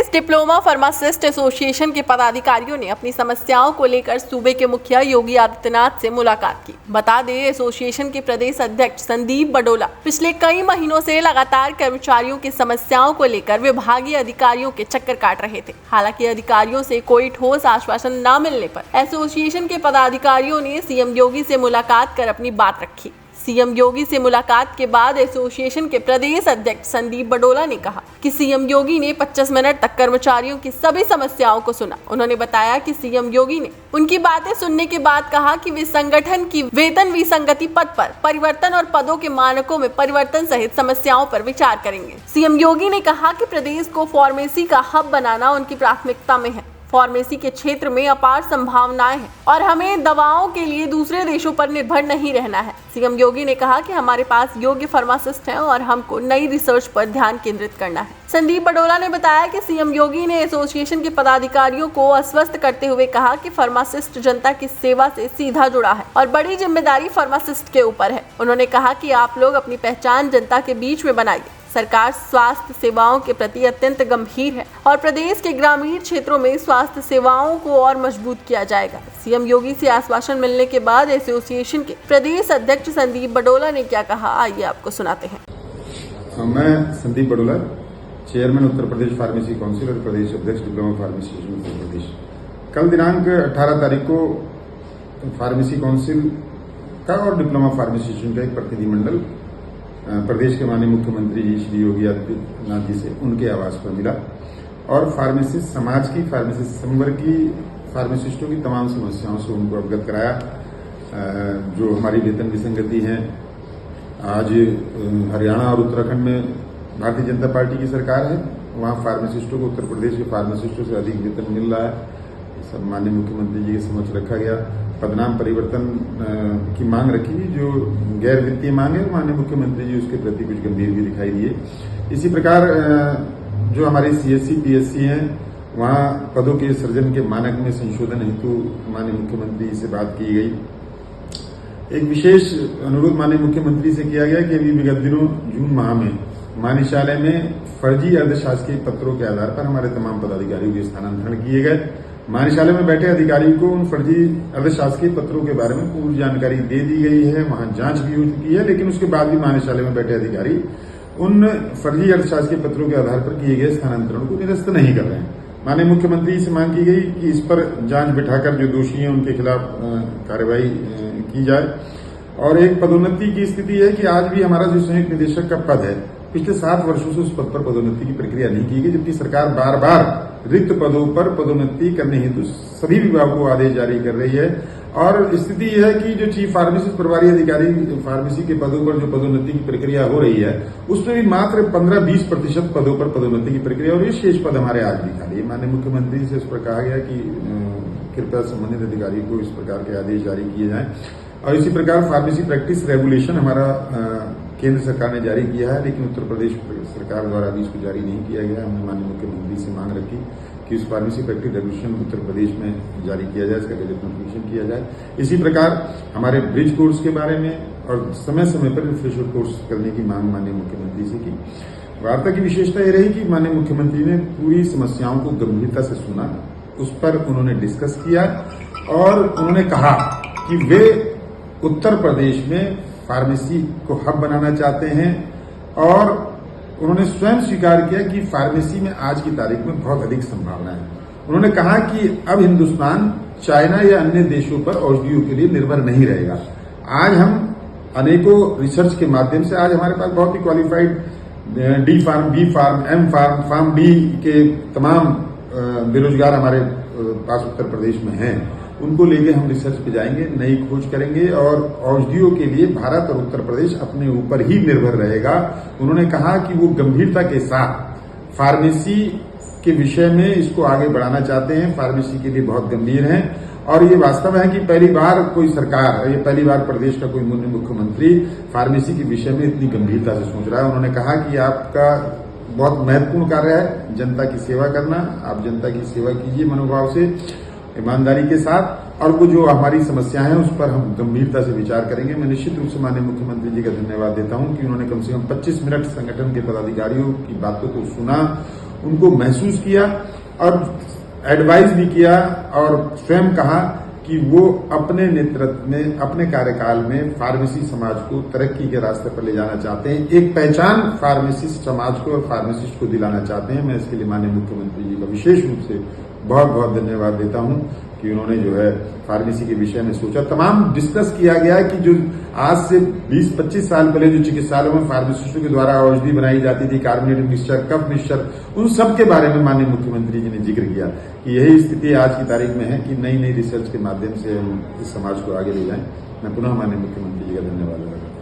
प्रदेश diploma pharmacist association के पदाधिकारियों ने अपनी समस्याओं को लेकर सूबे के मुखिया योगी आदित्यनाथ से मुलाकात की। बता दें, एसोसिएशन के प्रदेश अध्यक्ष संदीप बडोला पिछले कई महीनों से लगातार कर्मचारियों की समस्याओं को लेकर विभागीय अधिकारियों के चक्कर काट रहे थे। हालांकि अधिकारियों से कोई ठोस आश्वासन न मिलने पर एसोसिएशन के पदाधिकारियों ने सीएम योगी से मुलाकात कर अपनी बात रखी। सीएम योगी से मुलाकात के बाद एसोसिएशन के प्रदेश अध्यक्ष संदीप बडोला ने कहा कि सीएम योगी ने 25 मिनट तक कर्मचारियों की सभी समस्याओं को सुना। उन्होंने बताया कि सीएम योगी ने उनकी बातें सुनने के बाद कहा कि वे संगठन की वेतन विसंगति पद पर परिवर्तन और पदों के मानकों में परिवर्तन सहित समस्याओं पर विचार करेंगे। सीएम योगी ने कहा कि प्रदेश को फार्मेसी का हब बनाना उनकी प्राथमिकता में है। फार्मेसी के क्षेत्र में अपार संभावनाएं हैं और हमें दवाओं के लिए दूसरे देशों पर निर्भर नहीं रहना है। सीएम योगी ने कहा कि हमारे पास योग्य फार्मासिस्ट हैं और हमको नई रिसर्च पर ध्यान केंद्रित करना है। संदीप बडोला ने बताया कि सीएम योगी ने एसोसिएशन के पदाधिकारियों को आश्वस्त करते हुए कहा कि फार्मासिस्ट जनता की सेवा से सीधा जुड़ा है और बड़ी जिम्मेदारी फार्मासिस्ट के ऊपर है। उन्होंने कहा कि आप लोग अपनी पहचान जनता के बीच में बनाइए। सरकार स्वास्थ्य सेवाओं के प्रति अत्यंत गंभीर है और प्रदेश के ग्रामीण क्षेत्रों में स्वास्थ्य सेवाओं को और मजबूत किया जाएगा। सीएम योगी से आश्वासन मिलने के बाद एसोसिएशन के प्रदेश अध्यक्ष संदीप बडोला ने क्या कहा, आइए आपको सुनाते हैं। मैं Sandeep Badola, chairman Uttar Pradesh pharmacy council और प्रदेश अध्यक्ष diploma pharmacy association Uttar Pradesh. कल दिनांक 18 तारीख को फार्मेसी काउंसिल का और डिप्लोमा फार्मेसी एसोसिएशन का एक प्रतिनिधिमंडल प्रदेश के माननीय मुख्यमंत्री जी श्री योगी आदित्यनाथ जी से उनके आवास पर मिला और फार्मेसिस्ट समाज की, फार्मेसिस्ट संवर्ग की, फार्मासिस्टों की तमाम समस्याओं से उनको अवगत कराया। जो हमारी वेतन विसंगति है, आज हरियाणा और उत्तराखंड में भारतीय जनता पार्टी की सरकार है, वहाँ फार्मासिस्टों को उत्तर प्रदेश के फार्मासिस्टों से अधिक वेतन मिल रहा है। सब माननीय मुख्यमंत्री जी के समक्ष रखा गया। पदनाम परिवर्तन की मांग रखी, जो गैर वित्तीय मांग है, माननीय मुख्यमंत्री जी उसके प्रति कुछ गंभीर भी दिखाई दिए। इसी प्रकार जो हमारे सीएससी पीएससी हैं, वहाँ पदों के सृजन के मानक में संशोधन हेतु माननीय मुख्यमंत्री जी से बात की गई। एक विशेष अनुरोध माननीय मुख्यमंत्री से किया गया कि अभी विगत दिनों जून माह में महानिदेशालय में फर्जी अर्धशासकीय पत्रों के आधार पर हमारे तमाम पदाधिकारियों के स्थानांतरण किए गए। महानिदेशालय में बैठे अधिकारी को उन फर्जी अर्धशासकीय पत्रों के बारे में पूरी जानकारी दे दी गई है, वहां जांच भी हो चुकी है, लेकिन उसके बाद भी महानिदेशालय में बैठे अधिकारी उन फर्जी अर्धशासकीय पत्रों के आधार पर किए गए स्थानांतरण को निरस्त नहीं कर रहे हैं। माननीय मुख्यमंत्री से मांग की गई कि इस पर जांच बिठाकर जो दोषी हैं उनके खिलाफ कार्रवाई की जाए। और एक पदोन्नति की स्थिति है कि आज भी हमारा जो संयुक्त निदेशक का पद है, पिछले 7 वर्षों से उस पद पर पदोन्नति की प्रक्रिया नहीं की गई, जबकि सरकार बार बार रिक्त पदों पर पदोन्नति करने हेतु सभी विभागों को आदेश जारी कर रही है। और स्थिति यह है कि जो चीफ फार्मासिस्ट प्रभारी अधिकारी फार्मेसी के पदों पर जो पदोन्नति की प्रक्रिया हो रही है, उसमें भी मात्र 15-20% पदों पर पदोन्नति की प्रक्रिया और ये शेष पद हमारे आज भी खाली है। माननीय मुख्यमंत्री से इस पर कहा गया कि कृपया संबंधित अधिकारी को इस प्रकार के आदेश जारी किए जाएं। और इसी प्रकार फार्मेसी प्रैक्टिस रेगुलेशन हमारा केंद्र सरकार ने जारी किया है, लेकिन उत्तर प्रदेश सरकार द्वारा अभी इसको जारी नहीं किया गया। हमने माननीय मुख्यमंत्री से मांग रखी कि इस pharmacy practice regulation Uttar Pradesh में जारी किया जाए, इसका गजट नोटिफिकेशन किया जाए। इसी प्रकार हमारे ब्रिज कोर्स के बारे में और समय समय पर रिफ्रेशर कोर्स करने की मांग माननीय मुख्यमंत्री से की। वार्ता की विशेषता यह रही कि माननीय मुख्यमंत्री ने पूरी समस्याओं को गंभीरता से सुना, उस पर उन्होंने डिस्कस किया और उन्होंने कहा कि वे उत्तर प्रदेश में फार्मेसी को हब बनाना चाहते हैं और उन्होंने स्वयं स्वीकार किया कि फार्मेसी में आज की तारीख में बहुत अधिक संभावना है। उन्होंने कहा कि अब हिंदुस्तान चाइना या अन्य देशों पर औषधियों के लिए निर्भर नहीं रहेगा। आज हम अनेकों रिसर्च के माध्यम से आज हमारे पास बहुत ही qualified D Pharm, B Pharm, M Pharm, Pharm D के तमाम बेरोजगार हमारे पास उत्तर प्रदेश में हैं। उनको लेके हम रिसर्च पे जाएंगे, नई खोज करेंगे और औषधियों के लिए भारत और उत्तर प्रदेश अपने ऊपर ही निर्भर रहेगा। उन्होंने कहा कि वो गंभीरता के साथ फार्मेसी के विषय में इसको आगे बढ़ाना चाहते हैं, फार्मेसी के लिए बहुत गंभीर हैं और ये वास्तव है कि पहली बार कोई सरकार, ये पहली बार प्रदेश का कोई मुख्यमंत्री फार्मेसी के विषय में इतनी गंभीरता से सोच रहा है। उन्होंने कहा कि आपका बहुत महत्वपूर्ण कार्य है जनता की सेवा करना, आप जनता की सेवा कीजिए मनोभाव से, ईमानदारी के साथ, और वो जो हमारी समस्याएं हैं उस पर हम गंभीरता से विचार करेंगे। मैं निश्चित रूप से माननीय मुख्यमंत्री जी का धन्यवाद देता हूं कि उन्होंने कम से कम 25 मिनट संगठन के पदाधिकारियों की बातों को सुना, उनको महसूस किया और एडवाइस भी किया और स्वयं कहा कि वो अपने नेतृत्व में, अपने कार्यकाल में फार्मेसी समाज को तरक्की के रास्ते पर ले जाना चाहते हैं। एक पहचान फार्मेसिस्ट समाज को और फार्मेसिस्ट को दिलाना चाहते हैं। मैं इसके लिए माननीय मुख्यमंत्री जी का विशेष रूप से बहुत बहुत धन्यवाद देता हूं कि उन्होंने जो है फार्मेसी के विषय में सोचा। तमाम डिस्कस किया गया कि जो आज से 20-25 साल पहले जो चिकित्सालयों में फार्मासिस्टों के द्वारा औषधि बनाई जाती थी, कार्बोनेटेड मिक्सचर, कफ मिक्सचर, उन सब के बारे में माननीय मुख्यमंत्री जी ने जिक्र किया कि यही स्थिति आज की तारीख में है कि नई नई रिसर्च के माध्यम से हम इस समाज को आगे ले जाएं। मैं पुनः माननीय मुख्यमंत्री जी का धन्यवाद करता हूं।